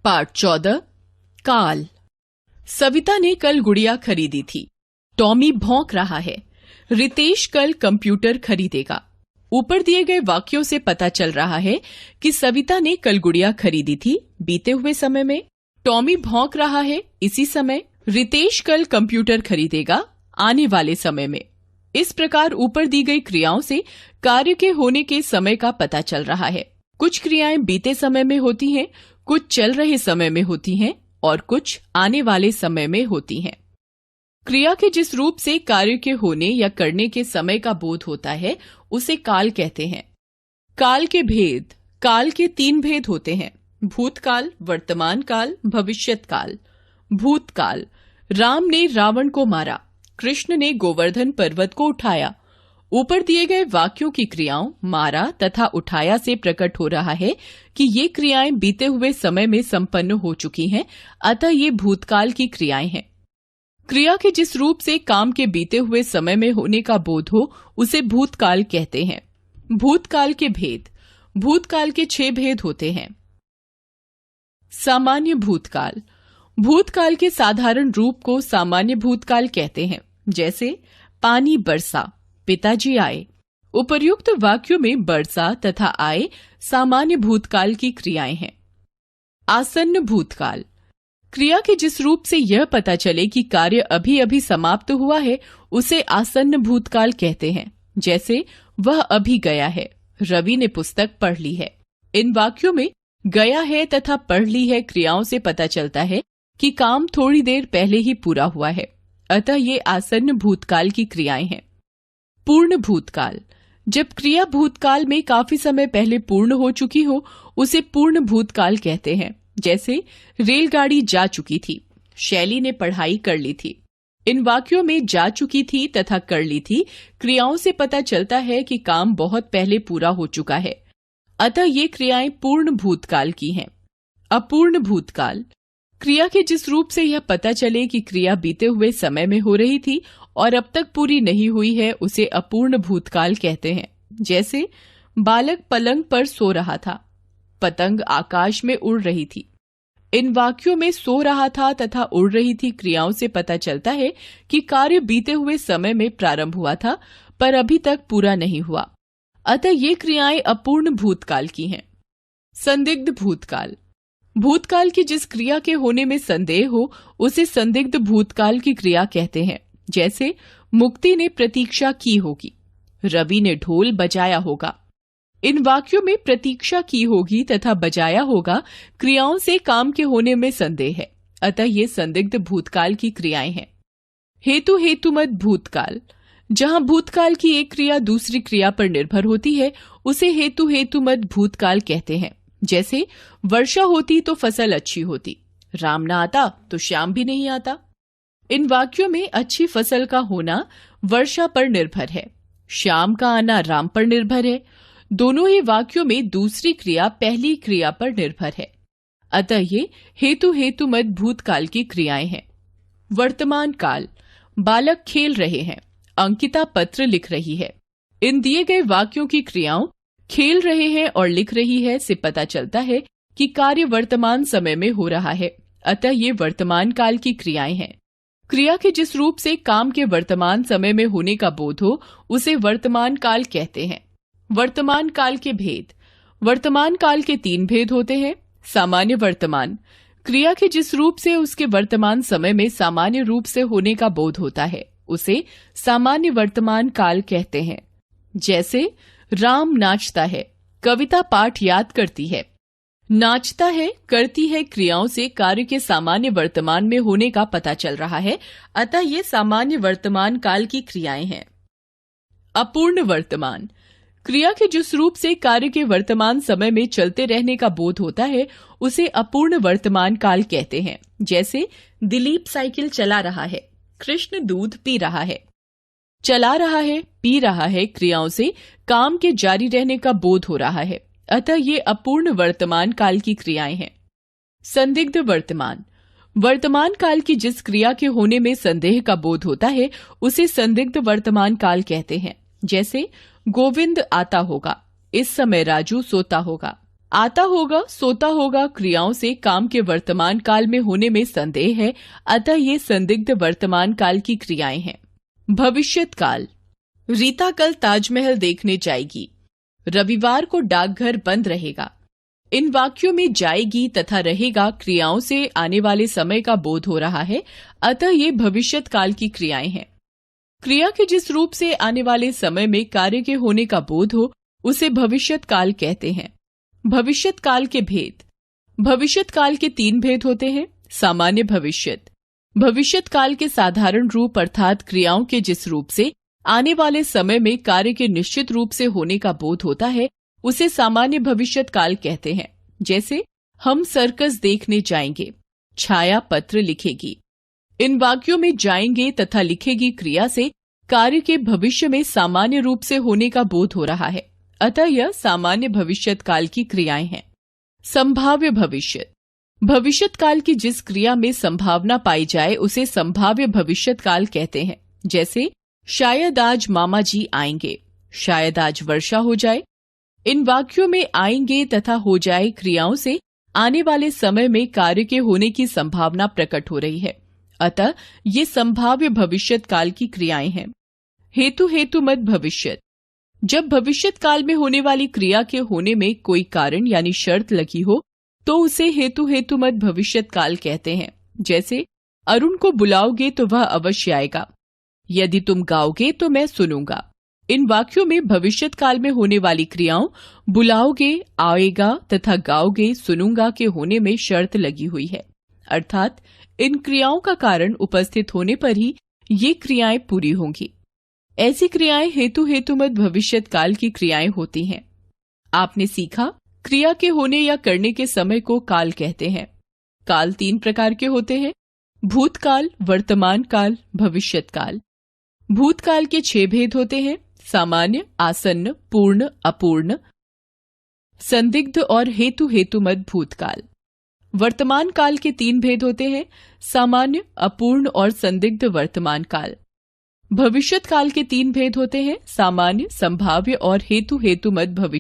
Part 14 काल। सविता ने कल गुड़िया खरीदी थी। टॉमी भौंक रहा है। रितेश कल कंप्यूटर खरीदेगा। ऊपर दिए गए वाक्यों से पता चल रहा है कि सविता ने कल गुड़िया खरीदी थी बीते हुए समय में। टॉमी भौंक रहा है इसी समय। रितेश कल कंप्यूटर खरीदेगा आने वाले समय में। इस प्रकार ऊपर दी गई क्रियाओं से कार्य के होने के समय का पता चल रहा है। कुछ क्रियाएं बीते समय में होती हैं, कुछ चल रहे समय में होती हैं और कुछ आने वाले समय में होती हैं। क्रिया के जिस रूप से कार्य के होने या करने के समय का बोध होता है उसे काल कहते हैं। काल के भेद। काल के 3 भेद होते हैं: भूतकाल, वर्तमान काल, भविष्यत काल। भूतकाल। राम ने रावण को मारा, कृष्ण ने गोवर्धन पर्वत को उठाया। ऊपर दिए गए वाक्यों की क्रियाओं मारा तथा उठाया से प्रकट हो रहा है कि ये क्रियाएं बीते हुए समय में संपन्न हो चुकी हैं, अतः ये भूतकाल की क्रियाएं हैं। क्रिया के जिस रूप से काम के बीते हुए समय में होने का बोध हो उसे भूतकाल कहते हैं। भूतकाल के भेद। भूतकाल के 6 भेद होते हैं। सामान्य भूतकाल। भूतकाल के साधारण रूप को सामान्य भूतकाल कहते हैं, जैसे पानी बरसा, पिताजी आए। उपर्युक्त वाक्यों में बरसा तथा आए सामान्य भूतकाल की क्रियाएं हैं। आसन्न भूतकाल। क्रिया के जिस रूप से यह पता चले कि कार्य अभी अभी समाप्त हुआ है उसे आसन्न भूतकाल कहते हैं, जैसे वह अभी गया है, रवि ने पुस्तक पढ़ ली है। इन वाक्यों में गया है तथा पढ़ ली है क्रियाओं से पता चलता है कि काम थोड़ी देर पहले ही पूरा हुआ है, अतः ये आसन्न भूतकाल की क्रियाएं हैं। पूर्ण भूतकाल। जब क्रिया भूतकाल में काफी समय पहले पूर्ण हो चुकी हो उसे पूर्ण भूतकाल कहते हैं, जैसे रेलगाड़ी जा चुकी थी, शैली ने पढ़ाई कर ली थी। इन वाक्यों में जा चुकी थी तथा कर ली थी क्रियाओं से पता चलता है कि काम बहुत पहले पूरा हो चुका है, अतः ये क्रियाएं पूर्ण भूतकाल की हैं। अपूर्ण भूतकाल। क्रिया के जिस रूप से यह पता चले कि क्रिया बीते हुए समय में हो रही थी और अब तक पूरी नहीं हुई है उसे अपूर्ण भूतकाल कहते हैं, जैसे बालक पलंग पर सो रहा था, पतंग आकाश में उड़ रही थी। इन वाक्यों में सो रहा था तथा उड़ रही थी क्रियाओं से पता चलता है कि कार्य बीते हुए समय में प्रारंभ हुआ था पर अभी तक पूरा नहीं हुआ, अतः ये क्रियाएं अपूर्ण भूतकाल की हैं। संदिग्ध भूतकाल। भूतकाल की जिस क्रिया के होने में संदेह हो उसे संदिग्ध भूतकाल की क्रिया कहते हैं, जैसे मुक्ति ने प्रतीक्षा की होगी, रवि ने ढोल बजाया होगा। इन वाक्यों में प्रतीक्षा की होगी तथा बजाया होगा क्रियाओं से काम के होने में संदेह है, अतः ये संदिग्ध भूतकाल की क्रियाएं हैं। हेतु हेतुमत भूतकाल। जहां भूतकाल की एक क्रिया दूसरी क्रिया पर निर्भर होती है उसे हेतु हेतुमत भूतकाल कहते हैं, जैसे वर्षा होती तो फसल अच्छी होती, राम ना आता तो श्याम भी नहीं आता। इन वाक्यों में अच्छी फसल का होना वर्षा पर निर्भर है, श्याम का आना राम पर निर्भर है। दोनों ही वाक्यों में दूसरी क्रिया पहली क्रिया पर निर्भर है, अतः ये हेतु हेतुमत भूतकाल की क्रियाएं हैं। वर्तमान काल। बालक खेल रहे हैं, अंकिता पत्र लिख रही है। इन दिए गए वाक्यों की क्रियाओं खेल रहे हैं और लिख रही है से पता चलता है कि कार्य वर्तमान समय में हो रहा है, अतः ये वर्तमान काल की क्रियाएं हैं। क्रिया के जिस रूप से काम के वर्तमान समय में होने का बोध हो उसे वर्तमान काल कहते हैं। वर्तमान काल के भेद। वर्तमान काल के 3 भेद होते हैं। सामान्य वर्तमान। क्रिया के जिस रूप से उसके वर्तमान समय में सामान्य रूप से होने का बोध होता है उसे सामान्य वर्तमान काल कहते हैं, जैसे राम नाचता है, कविता पाठ याद करती है। नाचता है, करती है क्रियाओं से कार्य के सामान्य वर्तमान में होने का पता चल रहा है, अतः ये सामान्य वर्तमान काल की क्रियाएं हैं। अपूर्ण वर्तमान। क्रिया के जिस रूप से कार्य के वर्तमान समय में चलते रहने का बोध होता है उसे अपूर्ण वर्तमान काल कहते हैं, जैसे दिलीप साइकिल चला रहा है, कृष्ण दूध पी रहा है। चला रहा है, पी रहा है क्रियाओं से काम के जारी रहने का बोध हो रहा है, अतः ये अपूर्ण वर्तमान काल की क्रियाएं हैं। संदिग्ध वर्तमान। वर्तमान काल की जिस क्रिया के होने में संदेह का बोध होता है उसे संदिग्ध वर्तमान काल कहते हैं, जैसे गोविंद आता होगा, इस समय राजू सोता होगा। आता होगा, सोता होगा क्रियाओं से काम के वर्तमान काल में होने में संदेह है, अतः ये संदिग्ध वर्तमान काल की क्रियाएं हैं। भविष्यत काल। रीता कल ताजमहल देखने जाएगी। रविवार को डाकघर बंद रहेगा। इन वाक्यों में जाएगी तथा रहेगा क्रियाओं से आने वाले समय का बोध हो रहा है, अतः ये भविष्यत काल की क्रियाएं हैं। क्रिया के जिस रूप से आने वाले समय में कार्य के होने का बोध हो उसे भविष्यत काल कहते हैं। भविष्यत काल के भेद। भविष्यत काल के 3 भेद होते हैं। सामान्य भविष्यत। भविष्यत काल के साधारण रूप अर्थात क्रियाओं के जिस रूप से आने वाले समय में कार्य के निश्चित रूप से होने का बोध होता है उसे सामान्य भविष्यत काल कहते हैं। जैसे हम सर्कस देखने जाएंगे, छाया पत्र लिखेगी। इन वाक्यों में जाएंगे तथा लिखेगी क्रिया से कार्य के भविष्य में सामान्य रूप से होने का बोध हो रहा है, अतः यह सामान्य भविष्यत काल की क्रियाएं हैं। संभाव्य भविष्यत। भविष्यत काल की जिस क्रिया में संभावना पाई जाए उसे संभाव्य भविष्यत काल कहते हैं। जैसे शायद आज मामा जी आएंगे, शायद आज वर्षा हो जाए। इन वाक्यों में आएंगे तथा हो जाए क्रियाओं से आने वाले समय में कार्य के होने की संभावना प्रकट हो रही है, अतः ये संभाव्य भविष्यत काल की क्रियाएं हैं। हेतु हेतुमत भविष्यत। जब भविष्यत काल में होने वाली क्रिया के होने में कोई कारण यानी शर्त लगी हो तो उसे हेतु हेतुमत भविष्यत काल कहते हैं। जैसे अरुण को बुलाओगे तो वह अवश्य आएगा, यदि तुम गाओगे तो मैं सुनूंगा। इन वाक्यों में भविष्यत काल में होने वाली क्रियाओं बुलाओगे, आएगा तथा गाओगे, सुनूंगा के होने में शर्त लगी हुई है, अर्थात इन क्रियाओं का कारण उपस्थित होने पर ही ये क्रियाएं पूरी होंगी। ऐसी क्रियाएं हेतु हेतुमत भविष्यत काल की क्रियाएं होती हैं। आपने सीखा क्रिया के होने या करने के समय को काल कहते हैं। काल 3 प्रकार के होते हैं। भूतकाल, वर्तमान काल, भविष्यत काल। भूतकाल के 6 भेद होते हैं। सामान्य, आसन्न, पूर्ण, अपूर्ण, संदिग्ध और हेतु हेतुमत भूतकाल। वर्तमान काल के 3 भेद होते हैं। सामान्य, अपूर्ण और संदिग्ध वर्तमान काल। भविष्यत काल के 3 भेद होते हैं। सामान्य, संभाव्य और हेतु हेतुमत भविष्य।